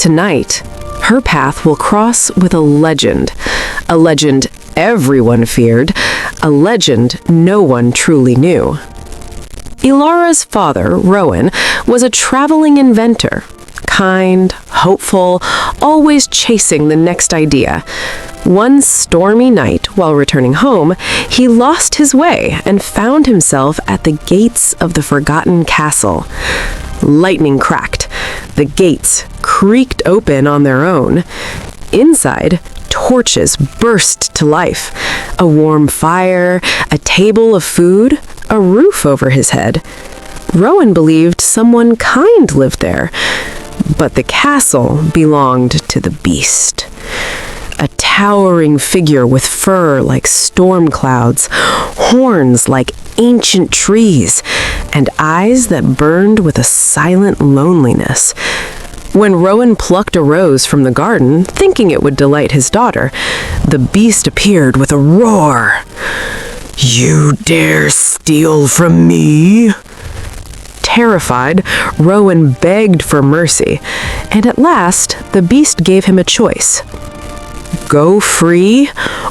Tonight, her path will cross with a legend everyone feared, a legend no one truly knew. Elara's father, Rowan, was a traveling inventor, kind, hopeful, always chasing the next idea. One stormy night, while returning home, he lost his way and found himself at the gates of the forgotten castle. Lightning cracked. The gates creaked open on their own. Inside, torches burst to life. A warm fire, a table of food, a roof over his head. Rowan believed someone kind lived there, but the castle belonged to the beast. A towering figure with fur like storm clouds, horns like ancient trees, and eyes that burned with a silent loneliness. When Rowan plucked a rose from the garden, thinking it would delight his daughter, the beast appeared with a roar. "You dare steal from me?" Terrified, Rowan begged for mercy, and at last the beast gave him a choice. Go free,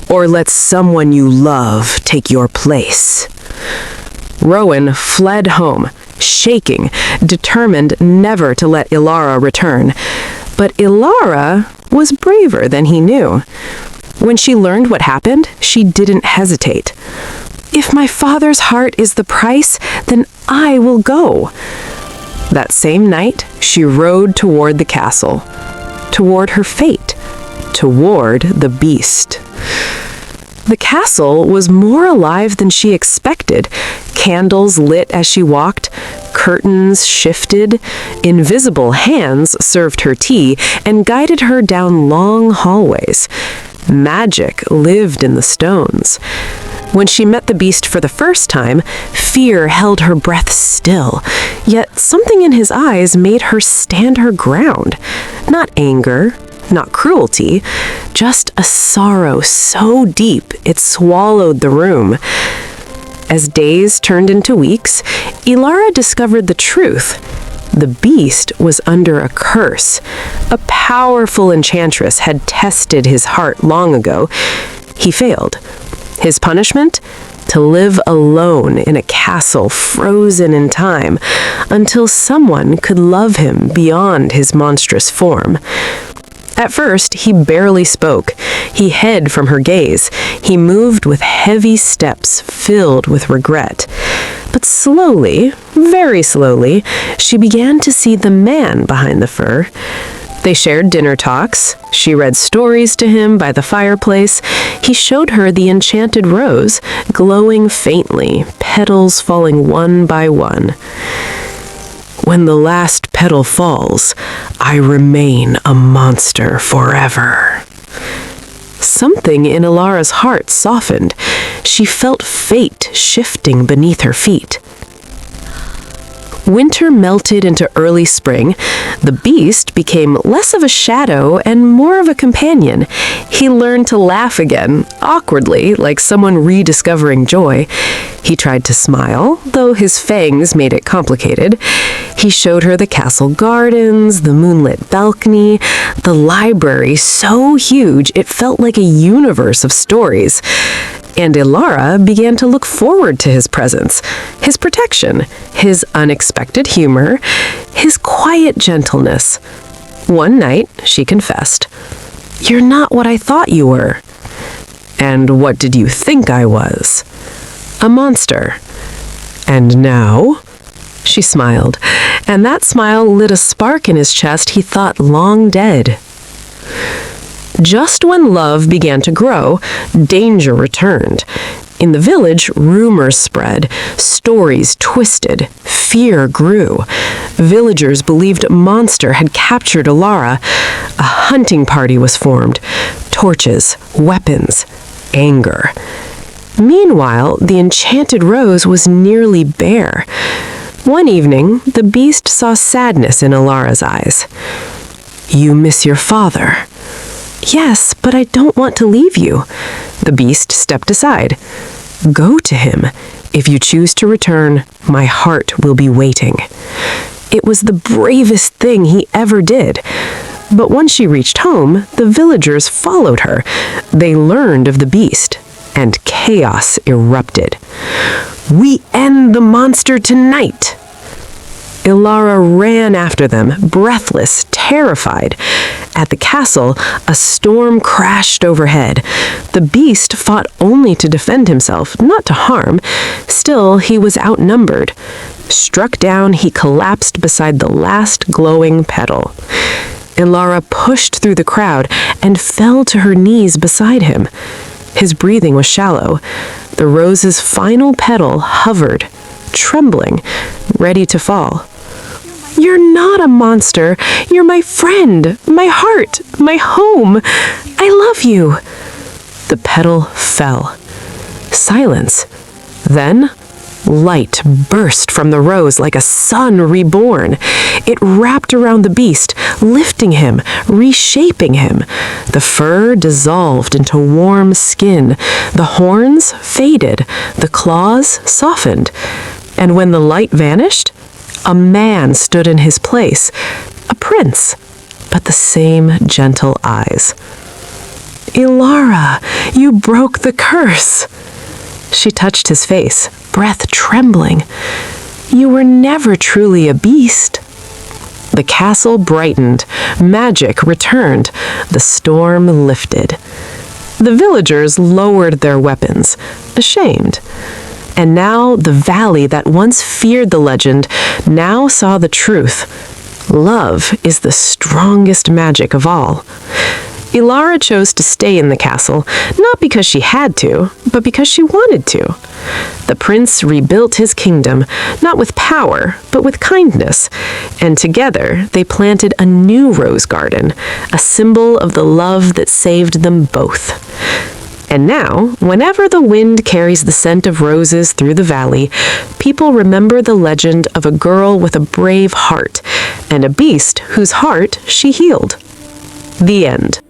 or let someone you love take your place. Rowan fled home, shaking, determined never to let Elara return. But Elara was braver than he knew. When she learned what happened, she didn't hesitate. "If my father's heart is the price, then I will go." That same night, she rode toward the castle, toward her fate, toward the beast. The castle was more alive than she expected. Candles lit as she walked, curtains shifted, invisible hands served her tea and guided her down long hallways. Magic lived in the stones. When she met the beast for the first time, fear held her breath still, yet something in his eyes made her stand her ground. Not anger, not cruelty, just a sorrow so deep it swallowed the room. As days turned into weeks, Elara discovered the truth. The beast was under a curse. A powerful enchantress had tested his heart long ago. He failed. His punishment? To live alone in a castle frozen in time until someone could love him beyond his monstrous form. At first, he barely spoke. He hid from her gaze. He moved with heavy steps filled with regret. But slowly, very slowly, she began to see the man behind the fur. They shared dinner talks. She read stories to him by the fireplace. He showed her the enchanted rose, glowing faintly, petals falling one by one. When the last petal falls, I remain a monster forever. Something in Elara's heart softened. She felt fate shifting beneath her feet. Winter melted into early spring. The beast became less of a shadow and more of a companion. He learned to laugh again, awkwardly, like someone rediscovering joy. He tried to smile, though his fangs made it complicated. He showed her the castle gardens, the moonlit balcony, the library so huge it felt like a universe of stories. And Elara began to look forward to his presence, his protection, his unexpected humor, his quiet gentleness. One night, she confessed, "You're not what I thought you were." "And what did you think I was?" "A monster." "And now?" She smiled, and that smile lit a spark in his chest he thought long dead. Just when love began to grow, danger returned. In the village, rumors spread, stories twisted, fear grew. Villagers believed a monster had captured Elara. A hunting party was formed. Torches, weapons, anger. Meanwhile, the enchanted rose was nearly bare. One evening, the beast saw sadness in Elara's eyes. "You miss your father." "Yes, but I don't want to leave you." The beast stepped aside. "Go to him. If you choose to return, my heart will be waiting." It was the bravest thing he ever did. But once she reached home, the villagers followed her. They learned of the beast, and chaos erupted. "We end the monster tonight!" Ilara ran after them, breathless, terrified. At the castle, a storm crashed overhead. The beast fought only to defend himself, not to harm. Still, he was outnumbered. Struck down, he collapsed beside the last glowing petal. Ilara pushed through the crowd and fell to her knees beside him. His breathing was shallow. The rose's final petal hovered, trembling, ready to fall. "You're not a monster. You're my friend, my heart, my home. I love you." The petal fell. Silence. Then, light burst from the rose like a sun reborn. It wrapped around the beast, lifting him, reshaping him. The fur dissolved into warm skin. The horns faded. The claws softened. And when the light vanished, a man stood in his place, a prince, but the same gentle eyes. "Ilara, you broke the curse." She touched his face, breath trembling. "You were never truly a beast." The castle brightened, magic returned, the storm lifted. The villagers lowered their weapons, ashamed. And now the valley that once feared the legend now saw the truth. Love is the strongest magic of all. Ilara chose to stay in the castle, not because she had to, but because she wanted to. The prince rebuilt his kingdom, not with power, but with kindness, and together they planted a new rose garden, a symbol of the love that saved them both. And now, whenever the wind carries the scent of roses through the valley, people remember the legend of a girl with a brave heart and a beast whose heart she healed. The end.